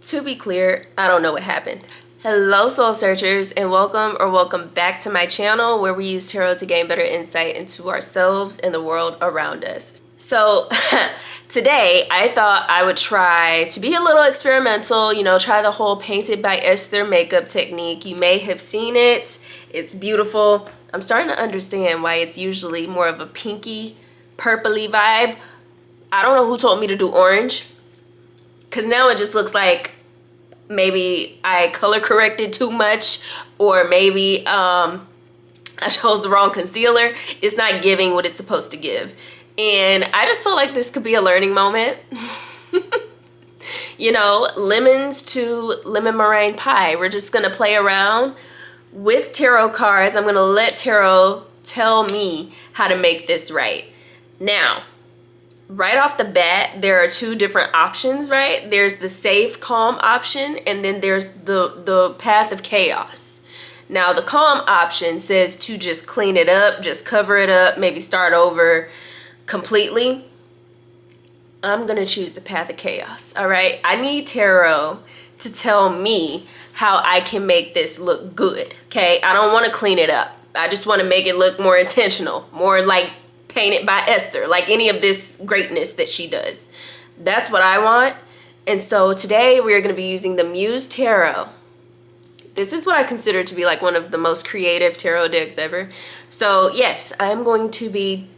To be clear, I don't know what happened. Hello soul searchers, and welcome back to my channel where we use tarot to gain better insight into ourselves and the world around us. So today I thought I would try to be a little experimental, try the whole painted by Esther makeup technique. You may have seen it. It's beautiful. I'm starting to understand why it's usually more of a pinky purpley vibe. I don't know who told me to do orange, because now it just looks like maybe I color corrected too much, or maybe I chose the wrong concealer. It's not giving what it's supposed to give. And I just felt like this could be a learning moment. Lemons to lemon meringue pie. We're just gonna play around with tarot cards. I'm gonna let tarot tell me how to make this right. Now, right off the bat, there are two different options, right? There's the safe, calm option, and then there's the path of chaos. Now, the calm option says to just clean it up, just cover it up, maybe start over completely. I'm gonna choose the path of chaos, all right? I need tarot to tell me how I can make this look good, okay? I don't wanna clean it up. I just wanna make it look more intentional, more like painted by Esther, like any of this greatness that she does. That's what I want. And so today we are going to be using the Muse Tarot. This is what I consider to be like one of the most creative tarot decks ever. So yes, I'm going to be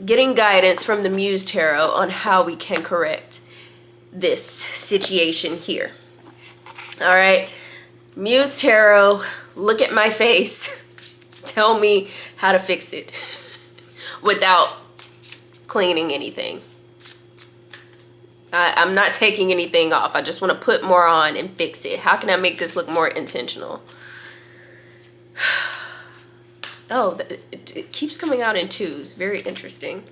getting guidance from the Muse Tarot on how we can correct this situation here. All right, Muse Tarot, look at my face. Tell me how to fix it without cleaning anything. I'm not taking anything off. I just want to put more on and fix it. How can I make this look more intentional? Oh, it keeps coming out in twos. Very interesting.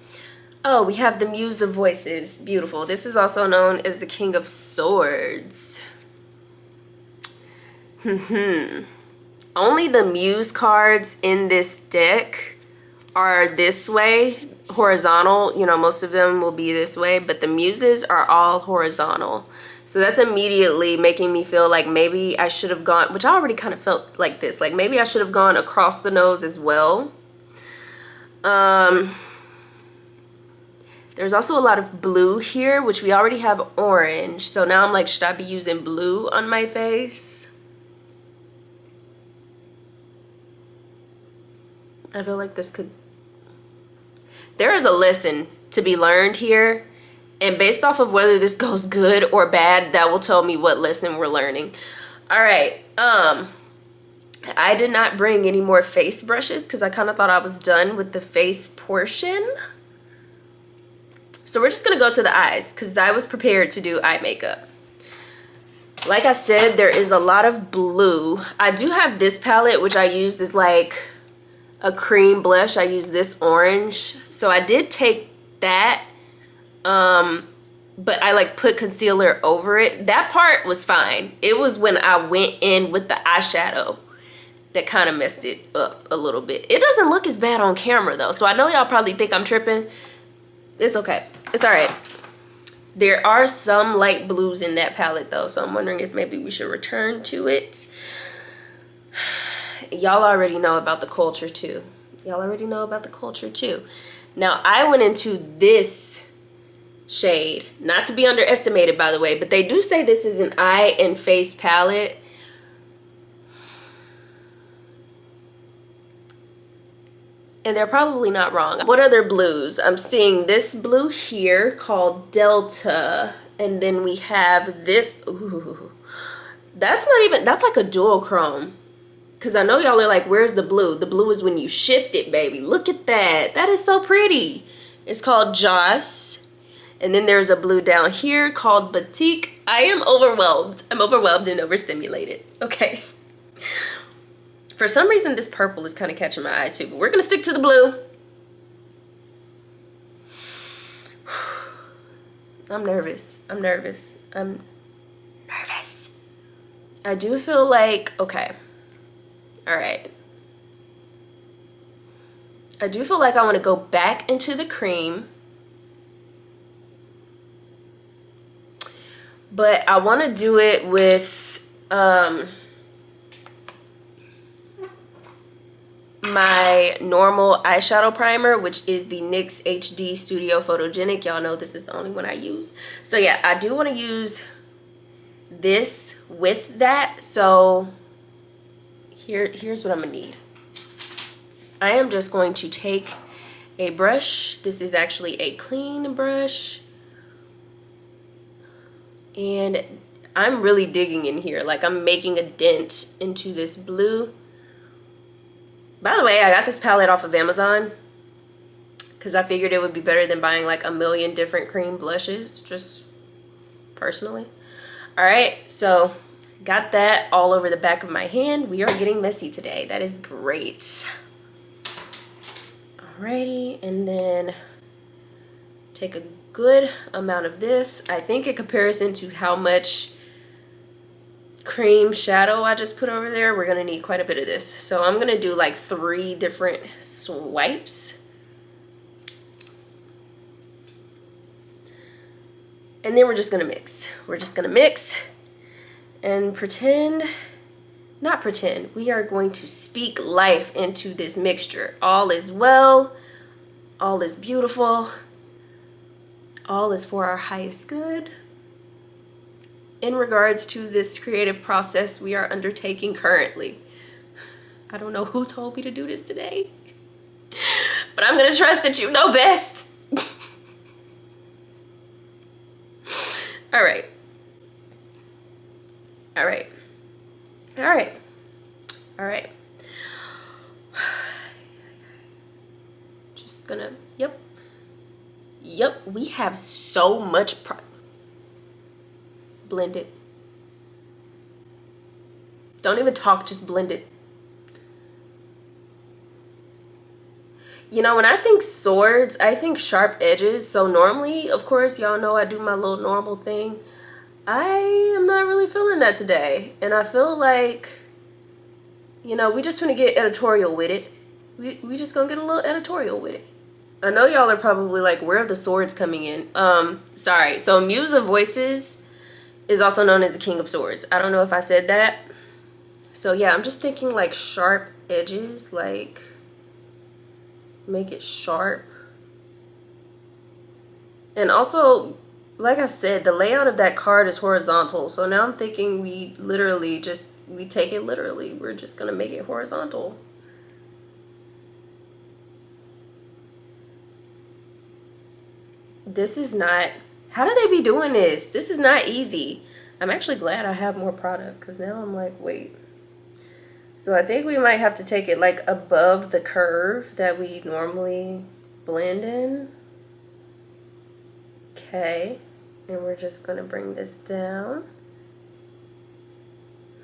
Oh, we have the Muse of Voices. Beautiful. This is also known as the King of Swords. Only the Muse cards in this deck are this way, horizontal. Most of them will be this way, but the Muses are all horizontal. So that's immediately making me feel like maybe I should have gone, which I already kind of felt like this, like maybe I should have gone across the nose as well. There's also a lot of blue here, which we already have orange. So now I'm like, should I be using blue on my face? I feel like this could... There is a lesson to be learned here, and based off of whether this goes good or bad, that will tell me what lesson we're learning. All right, I did not bring any more face brushes because I kind of thought I was done with the face portion. So we're just gonna go to the eyes because I was prepared to do eye makeup. Like I said, there is a lot of blue. I do have this palette, which I used as like a cream blush. I use this orange, so I did take that, but I like put concealer over it. That part was fine. It was when I went in with the eyeshadow that kind of messed it up a little bit. It doesn't look as bad on camera though, so I know y'all probably think I'm tripping. It's okay, it's all right. There are some light blues in that palette though, so I'm wondering if maybe we should return to it. Y'all already know about the culture too. Y'all already know about the culture too. Now, I went into this shade, not to be underestimated by the way, but they do say this is an eye and face palette. And they're probably not wrong. What other blues? I'm seeing this blue here called Delta. And then we have this, ooh, that's not even, that's like a dual chrome. Because I know y'all are like, where's the blue? The blue is when you shift it, baby. Look at that. That is so pretty. It's called Joss. And then there's a blue down here called Batik. I am overwhelmed. I'm overwhelmed and overstimulated. Okay. For some reason, this purple is kind of catching my eye too. But we're going to stick to the blue. I'm nervous. I'm nervous. I'm nervous. I do feel like, okay. All right. I do feel like I want to go back into the cream. But I want to do it with my normal eyeshadow primer, which is the NYX HD Studio Photogenic. Y'all know this is the only one I use. So yeah, I do want to use this with that. So here's what I'm gonna need. I am just going to take a brush. This is actually a clean brush. And I'm really digging in here. Like, I'm making a dent into this blue. By the way, I got this palette off of Amazon because I figured it would be better than buying like a million different cream blushes, just personally. All right, so got that all over the back of my hand. We are getting messy today. That is great. Alrighty, and then take a good amount of this. I think in comparison to how much cream shadow I just put over there, we're gonna need quite a bit of this. So I'm gonna do like 3 different swipes. And then we're just gonna mix. We're just gonna mix and pretend, not pretend, we are going to speak life into this mixture. All is well, all is beautiful, all is for our highest good. In regards to this creative process we are undertaking currently. I don't know who told me to do this today, but I'm gonna trust that you know best. All right. All right. All right. All right. Just gonna, yep. Yep, we have so much blend it. Don't even talk, just blend it. You know, when I think swords, I think sharp edges. So normally, of course, y'all know I do my little normal thing. I am not really feeling that today. And I feel like, you know, we just gonna get editorial with it. We just gonna get a little editorial with it. I know y'all are probably like, where are the swords coming in? Sorry. So Muse of Voices is also known as the King of Swords. I don't know if I said that. So yeah, I'm just thinking like sharp edges, like make it sharp. And also, like I said, the layout of that card is horizontal. So now I'm thinking we literally just, we take it literally. We're just gonna make it horizontal. This is not, how do they be doing this? This is not easy. I'm actually glad I have more product because now I'm like, wait. So I think we might have to take it like above the curve that we normally blend in. Okay. And we're just gonna bring this down.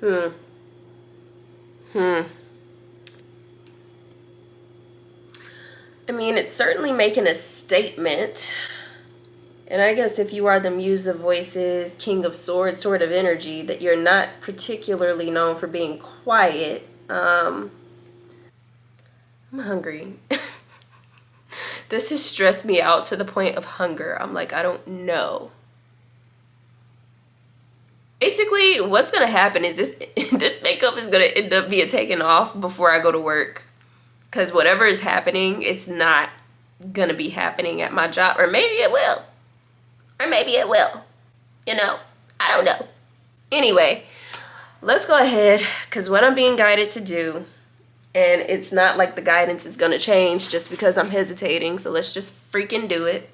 I mean, it's certainly making a statement. And I guess if you are the Muse of Voices, King of Swords sort of energy, that you're not particularly known for being quiet. I'm hungry. This has stressed me out to the point of hunger. I'm like, I don't know. Basically, what's gonna happen is this makeup is gonna end up being taken off before I go to work. Because whatever is happening, it's not gonna be happening at my job. Or maybe it will. Or maybe it will. You know, I don't know. Anyway, let's go ahead, because what I'm being guided to do, and it's not like the guidance is gonna change just because I'm hesitating, so let's just freaking do it.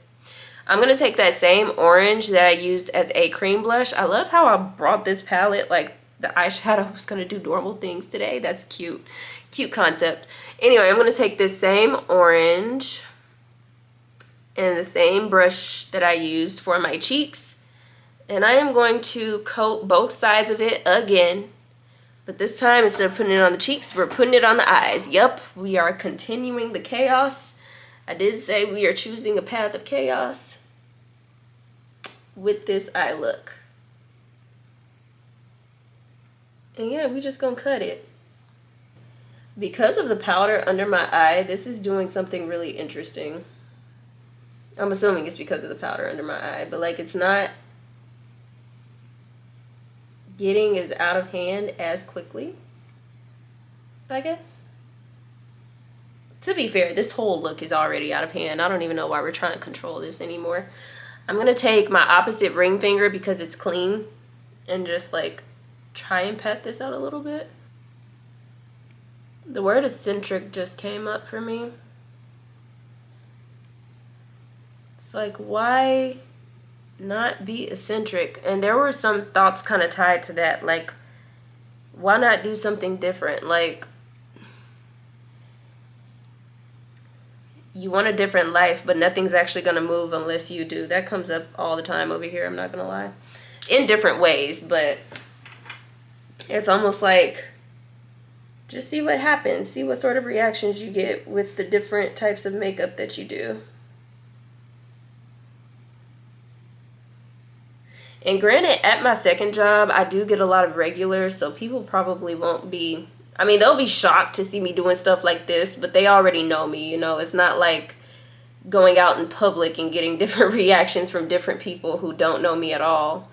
I'm gonna take that same orange that I used as a cream blush. I love how I brought this palette, like the eyeshadow was gonna do normal things today. That's cute. Cute concept. Anyway, I'm gonna take this same orange and the same brush that I used for my cheeks, and I am going to coat both sides of it again. But this time, instead of putting it on the cheeks, we're putting it on the eyes. Yep, we are continuing the chaos. I did say we are choosing a path of chaos with this eye look. And yeah, we just gonna cut it. Because of the powder under my eye, this is doing something really interesting. I'm assuming it's because of the powder under my eye, but like it's not getting as out of hand as quickly, I guess. To be fair, this whole look is already out of hand. I don't even know why we're trying to control this anymore. I'm gonna take my opposite ring finger because it's clean and just like try and pat this out a little bit. The word eccentric just came up for me. It's like, why not be eccentric? And there were some thoughts kind of tied to that, like, why not do something different? Like, you want a different life, but nothing's actually gonna move unless you do. That comes up all the time over here, I'm not gonna lie. In different ways, but it's almost like, just see what happens. See what sort of reactions you get with the different types of makeup that you do. And granted, at my second job, I do get a lot of regulars, so people probably won't be, I mean, they'll be shocked to see me doing stuff like this, but they already know me, you know. It's not like going out in public and getting different reactions from different people who don't know me at all.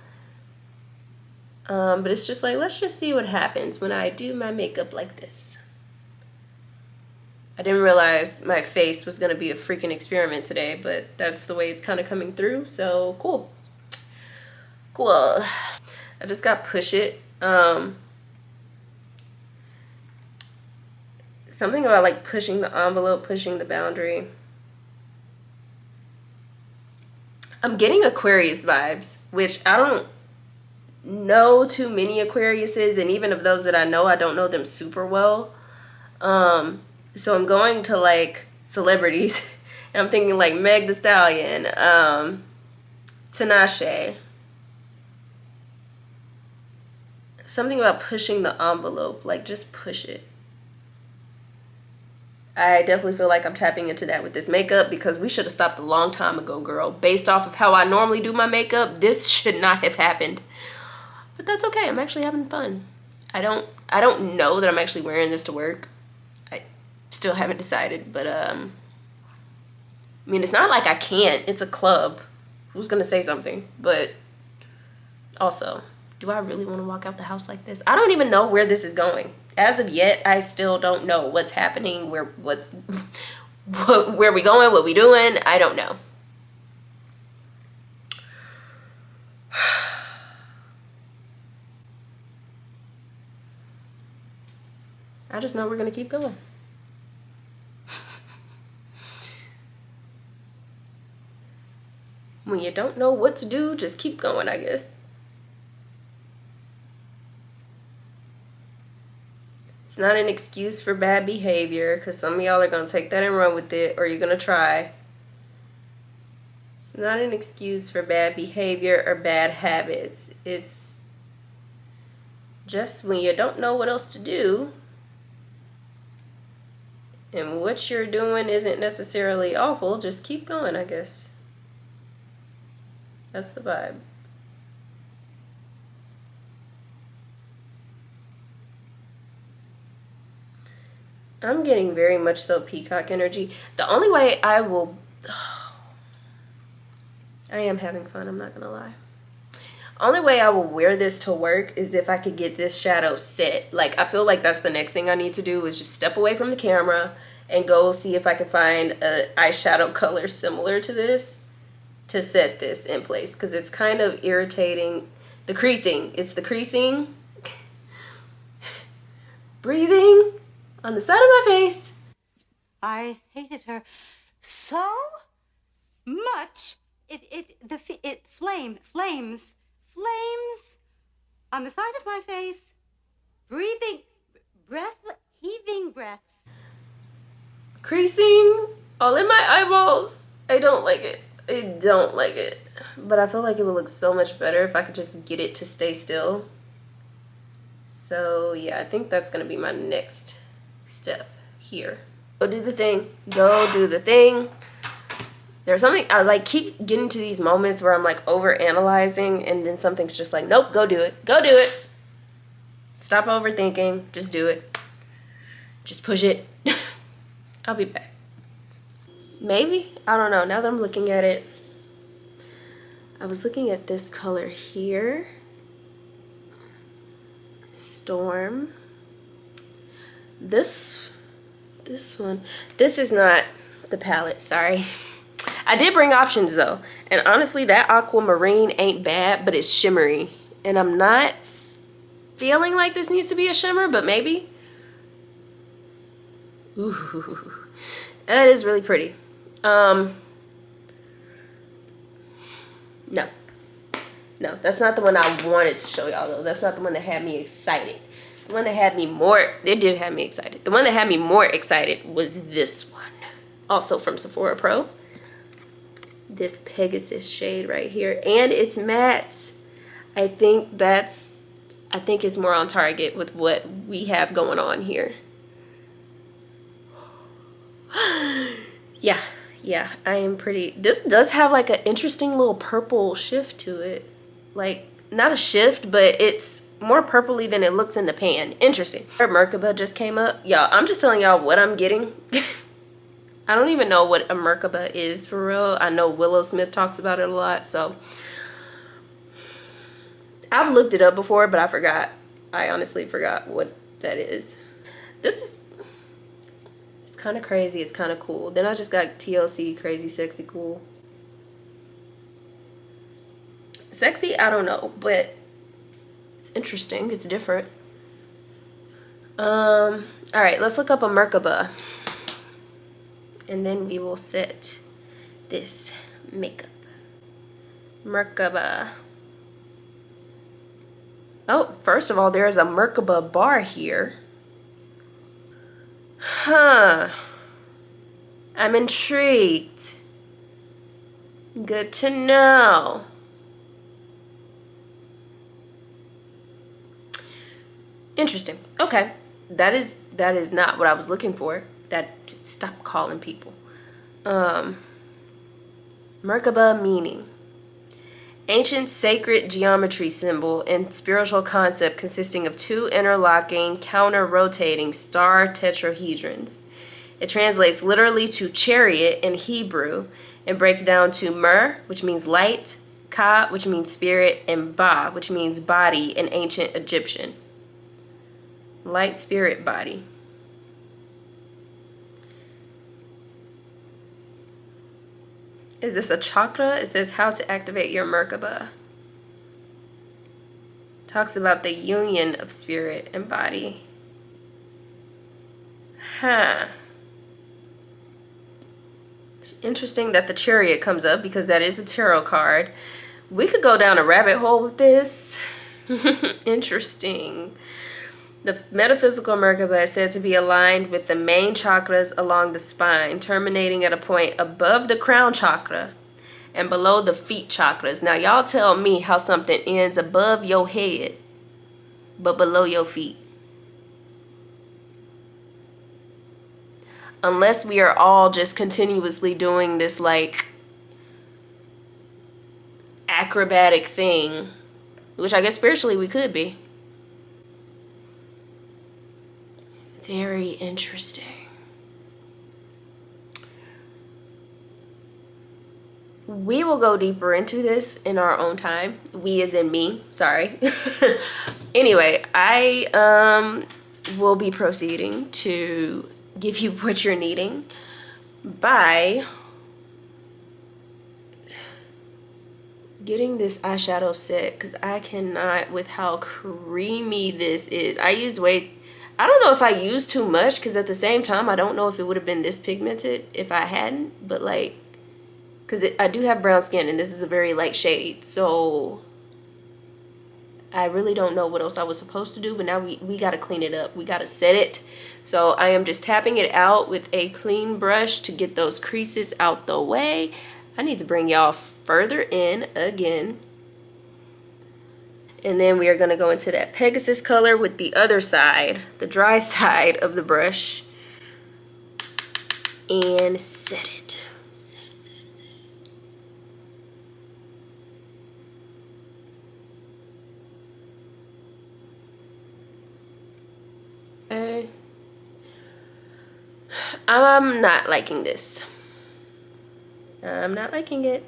But it's just like, let's just see what happens when I do my makeup like this. I didn't realize my face was going to be a freaking experiment today, but that's the way it's kind of coming through, so cool. Cool. I just got Push It. Something about like pushing the envelope, pushing the boundary. I'm getting Aquarius vibes, which I don't know too many Aquariuses, and even of those that I know, I don't know them super well. So I'm going to like celebrities, and I'm thinking like Meg Thee Stallion, Tinashe. Something about pushing the envelope, like just push it. I definitely feel like I'm tapping into that with this makeup, because we should have stopped a long time ago, girl. Based off of how I normally do my makeup, this should not have happened. But that's okay, I'm actually having fun. I don't know that I'm actually wearing this to work. I still haven't decided, but I mean, it's not like I can't, it's a club. Who's gonna say something? But also, do I really want to walk out the house like this? I don't even know where this is going. As of yet, I still don't know what's happening, where we going, what we doing. I don't know. I just know we're gonna keep going. When you don't know what to do, just keep going, I guess. It's not an excuse for bad behavior, because some of y'all are going to take that and run with it, or you're going to try. It's not an excuse for bad behavior or bad habits. It's just when you don't know what else to do, and what you're doing isn't necessarily awful, just keep going, I guess. That's the vibe. I'm getting very much so peacock energy. The only way I will... I am having fun, I'm not gonna lie. Only way I will wear this to work is if I could get this shadow set. Like, I feel like that's the next thing I need to do, is just step away from the camera and go see if I can find an eyeshadow color similar to this to set this in place, because it's kind of irritating. The creasing. It's the creasing. Breathing on the side of my face. I hated her so much. It flames on the side of my face, breathing, heaving breaths. Creasing all in my eyeballs. I don't like it. I don't like it. But I feel like it would look so much better if I could just get it to stay still. So yeah, I think that's gonna be my next step here. Go do the thing. Go do the thing. There's something, I like keep getting to these moments where I'm like over analyzing, and then something's just like, nope, go do it. Go do it. Stop overthinking. Just do it. Just push it. I'll be back. Maybe? I don't know. Now that I'm looking at it, I was looking at this color here. Storm. This one. This is not the palette, sorry. I did bring options though. And honestly, that aquamarine ain't bad, but it's shimmery. And I'm not feeling like this needs to be a shimmer, but maybe. Ooh, that is really pretty. No, that's not the one I wanted to show y'all though. That's not the one that had me excited. The one that had me more, it did have me excited. The one that had me more excited was this one. Also from Sephora Pro. This Pegasus shade right here. And it's matte. I think it's more on target with what we have going on here. Yeah, I am pretty. This does have like an interesting little purple shift to it. Like, not a shift, but it's more purpley than it looks in the pan. Interesting. Merkaba just came up. Y'all, I'm just telling y'all what I'm getting. I don't even know what a Merkaba is for real. I know Willow Smith talks about it a lot, so. I've looked it up before, but I forgot. I honestly forgot what that is. It's kind of crazy. It's kind of cool. Then I just got TLC, Crazy Sexy Cool. Sexy, I don't know, but it's interesting. It's different. All right, let's look up a Merkaba. And then we will set this makeup. Merkaba. Oh, first of all, there's a Merkaba bar here. Huh. I'm intrigued. Good to know. Interesting. Okay. That is not what I was looking for. Stop calling people. Merkaba meaning. Ancient sacred geometry symbol and spiritual concept consisting of two interlocking, counter-rotating star tetrahedrons. It translates literally to chariot in Hebrew and breaks down to Mer, which means light, Ka, which means spirit, and Ba, which means body in ancient Egyptian. Light, spirit, body. Is this a chakra? It says how to activate your Merkaba. Talks about the union of spirit and body. Huh. It's interesting that the chariot comes up because that is a tarot card. We could go down a rabbit hole with this. Interesting. The metaphysical Merkaba is said to be aligned with the main chakras along the spine, terminating at a point above the crown chakra and below the feet chakras. Now, y'all tell me how something ends above your head, but below your feet. Unless we are all just continuously doing this, like, acrobatic thing, which I guess spiritually we could be. Very interesting. We will go deeper into this in our own time. We as in me, sorry. Anyway, I will be proceeding to give you what you're needing by getting this eyeshadow set, because I cannot with how creamy this is. I don't know if I used too much, because at the same time, I don't know if it would have been this pigmented if I hadn't. But like, because I do have brown skin and this is a very light shade. So I really don't know what else I was supposed to do. But now we got to clean it up. We got to set it. So I am just tapping it out with a clean brush to get those creases out the way. I need to bring y'all further in again. And then we are going to go into that Pegasus color with the other side, the dry side of the brush, and set it. Set it. Okay. I'm not liking this. I'm not liking it.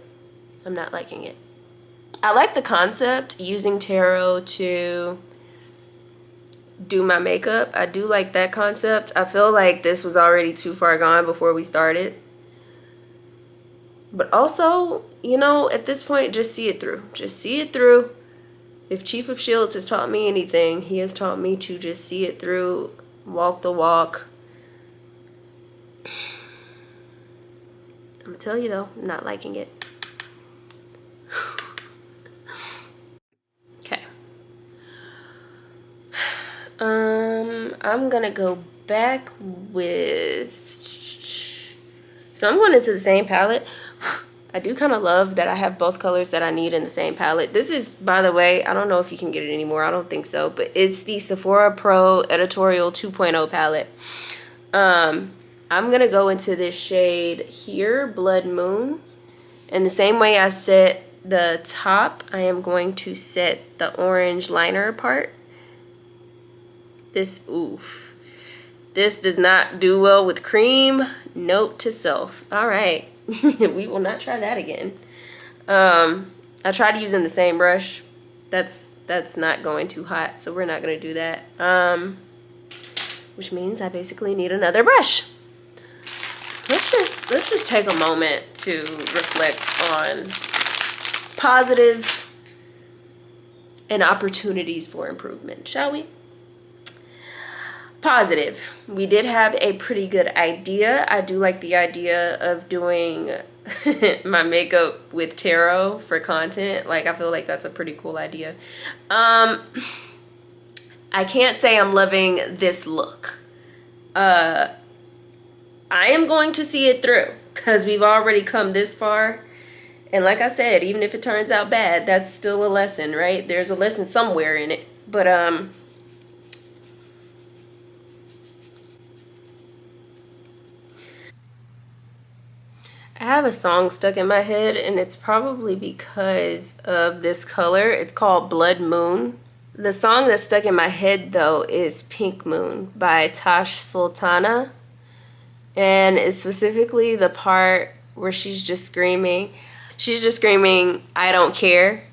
I like the concept, using tarot to do my makeup. I do like that concept. I feel like this was already too far gone before we started. But also, you know, at this point, just see it through. Just see it through. If Chief of Shields has taught me anything, he has taught me to just see it through, walk the walk. I'm gonna tell you though, I'm not liking it. Okay. I'm gonna go back with, so I'm going into the same palette. I do kind of love that I have both colors that I need in the same palette. This is, by the way, I don't know if you can get it anymore. I don't think so, but it's the Sephora Pro Editorial 2.0 palette. I'm gonna go into this shade here, Blood Moon. And the same way I set the top, I am going to set the orange liner part. This, oof. This does not do well with cream. Note to self. All right. We will not try that again. I tried using the same brush. That's not going too hot, so we're not gonna do that. Which means I basically need another brush. Let's just take a moment to reflect on positives and opportunities for improvement, shall we? Positive. We did have a pretty good idea. I do like the idea of doing my makeup with tarot for content. Like, I feel like that's a pretty cool idea. I can't say I'm loving this look. I am going to see it through because we've already come this far. And like I said, even if it turns out bad, that's still a lesson, right? There's a lesson somewhere in it. But I have a song stuck in my head, and it's probably because of this color. It's called Blood Moon. The song that's stuck in my head, though, is Pink Moon by Tash Sultana. And it's specifically the part where she's just screaming. She's just screaming, "I don't care."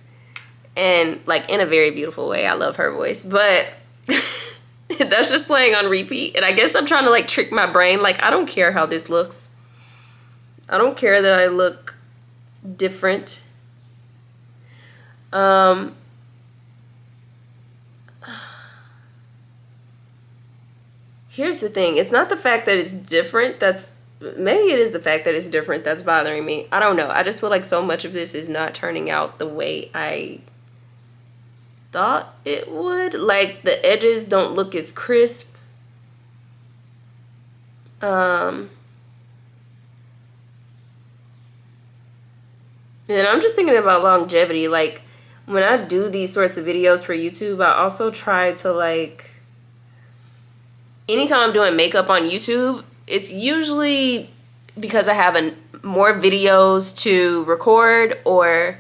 And, like, in a very beautiful way. I love her voice. But that's just playing on repeat. And I guess I'm trying to, like, trick my brain. Like, I don't care how this looks. I don't care that I look different. Here's the thing. It's not the fact that it's different maybe it is the fact that it's different that's bothering me. I don't know. I just feel like so much of this is not turning out the way I thought it would. Like, the edges don't look as crisp. And I'm just thinking about longevity. Like, when I do these sorts of videos for YouTube, I also try to, like, anytime I'm doing makeup on YouTube, it's usually because I have more videos to record or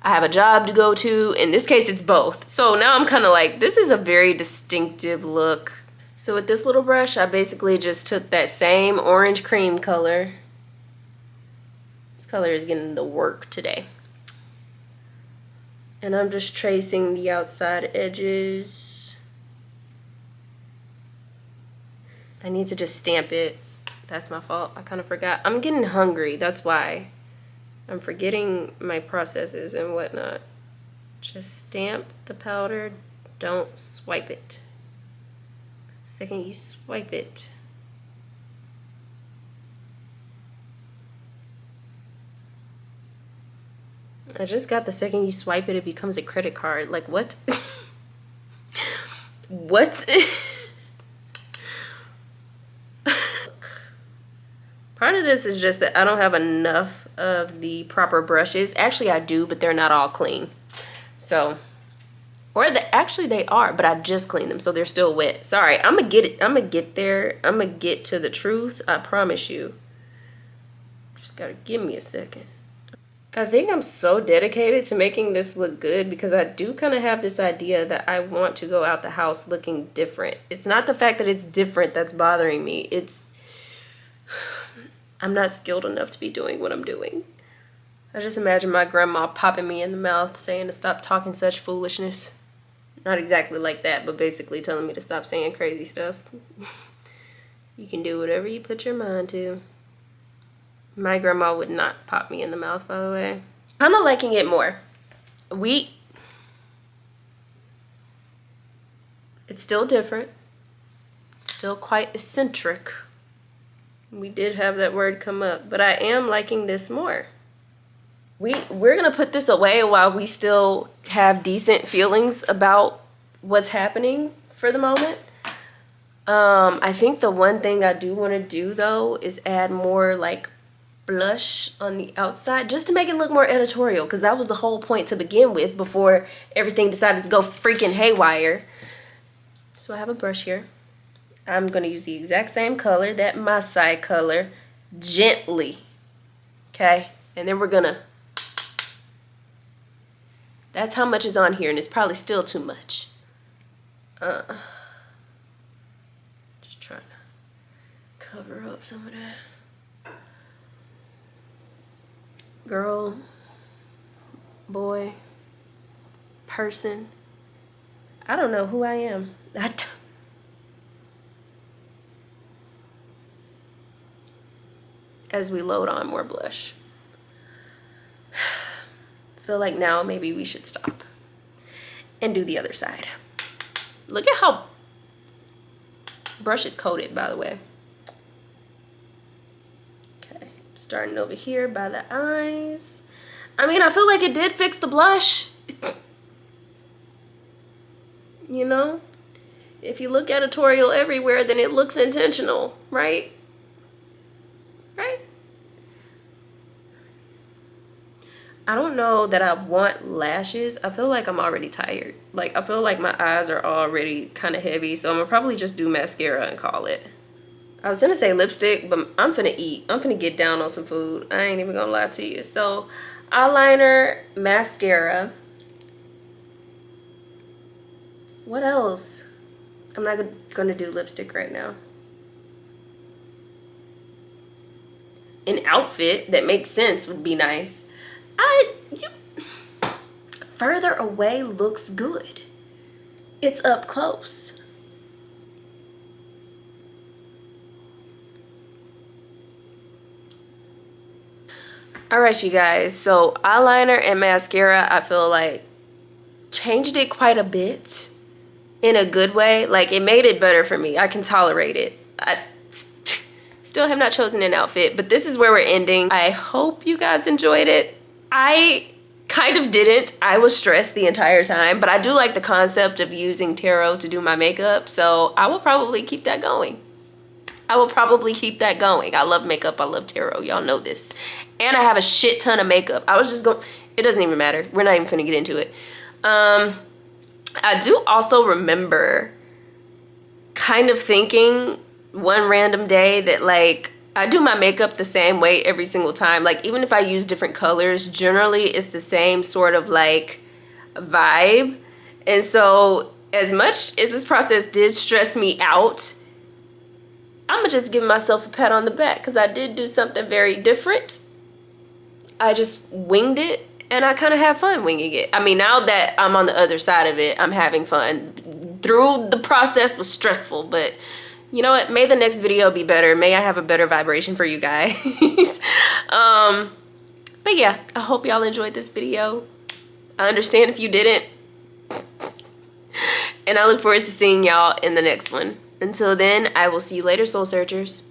I have a job to go to. In this case, it's both. So now I'm kind of like, this is a very distinctive look. So with this little brush, I basically just took that same orange cream color. This color is getting the work today. And I'm just tracing the outside edges. I need to just stamp it. That's my fault. I kind of forgot. I'm getting hungry. That's why. I'm forgetting my processes and whatnot. Just stamp the powder. Don't swipe it. The second you swipe it, I just got the second you swipe it, it becomes a credit card. Like, what? What? Part of this is just that I don't have enough of the proper brushes. Actually, I do, but they're not all clean. So, actually they are, but I just cleaned them, so they're still wet. Sorry, I'm gonna get it. I'm gonna get there. I'm gonna get to the truth. I promise you. Just gotta give me a second. I think I'm so dedicated to making this look good because I do kind of have this idea that I want to go out the house looking different. It's not the fact that it's different that's bothering me. I'm not skilled enough to be doing what I'm doing. I just imagine my grandma popping me in the mouth saying to stop talking such foolishness. Not exactly like that, but basically telling me to stop saying crazy stuff. You can do whatever you put your mind to. My grandma would not pop me in the mouth, by the way. Kind of liking it more. It's still different. Still quite eccentric. We did have that word come up, but I am liking this more. We're gonna put this away while we still have decent feelings about what's happening for the moment. I think the one thing I do want to do though is add more like blush on the outside just to make it look more editorial, because that was the whole point to begin with before everything decided to go freaking haywire. So I have a brush here. I'm gonna use the exact same color, that Masai color, gently, okay? And then we're gonna, that's how much is on here, and it's probably still too much. Just trying to cover up some of that. Girl, boy, person, I don't know who I am. As we load on more blush. Feel like now maybe we should stop and do the other side. Look at how brush is coated, by the way. Okay, starting over here by the eyes. I mean, I feel like it did fix the blush. You know, if you look editorial everywhere, then it looks intentional, right? Right? I don't know that I want lashes. I feel like I'm already tired. Like, I feel like my eyes are already kind of heavy, so I'm gonna probably just do mascara and call it. I was gonna say lipstick, but I'm finna eat. I'm finna get down on some food. I ain't even gonna lie to you. So, eyeliner, mascara. What else? I'm not gonna do lipstick right now. An outfit that makes sense would be nice. Further away looks good. It's up close. All right, you guys. So eyeliner and mascara, I feel like changed it quite a bit in a good way. Like, it made it better for me. I can tolerate it. I still have not chosen an outfit, but this is where we're ending. I hope you guys enjoyed it. I kind of didn't. I was stressed the entire time, but I do like the concept of using tarot to do my makeup, so I will probably keep that going. I love makeup. I love tarot. Y'all know this. And I have a shit ton of makeup. I was just going, it doesn't even matter. We're not even finna get into it. I do also remember kind of thinking one random day that, like, I do my makeup the same way every single time. Like, even if I use different colors, generally it's the same sort of like vibe. And so as much as this process did stress me out, I'm gonna just give myself a pat on the back because I did do something very different. I just winged it, and I kind of have fun winging it. I mean, now that I'm on the other side of it, I'm having fun. Through the process was stressful, but you know what? May the next video be better. May I have a better vibration for you guys. But yeah, I hope y'all enjoyed this video. I understand if you didn't. And I look forward to seeing y'all in the next one. Until then, I will see you later, Soul Searchers.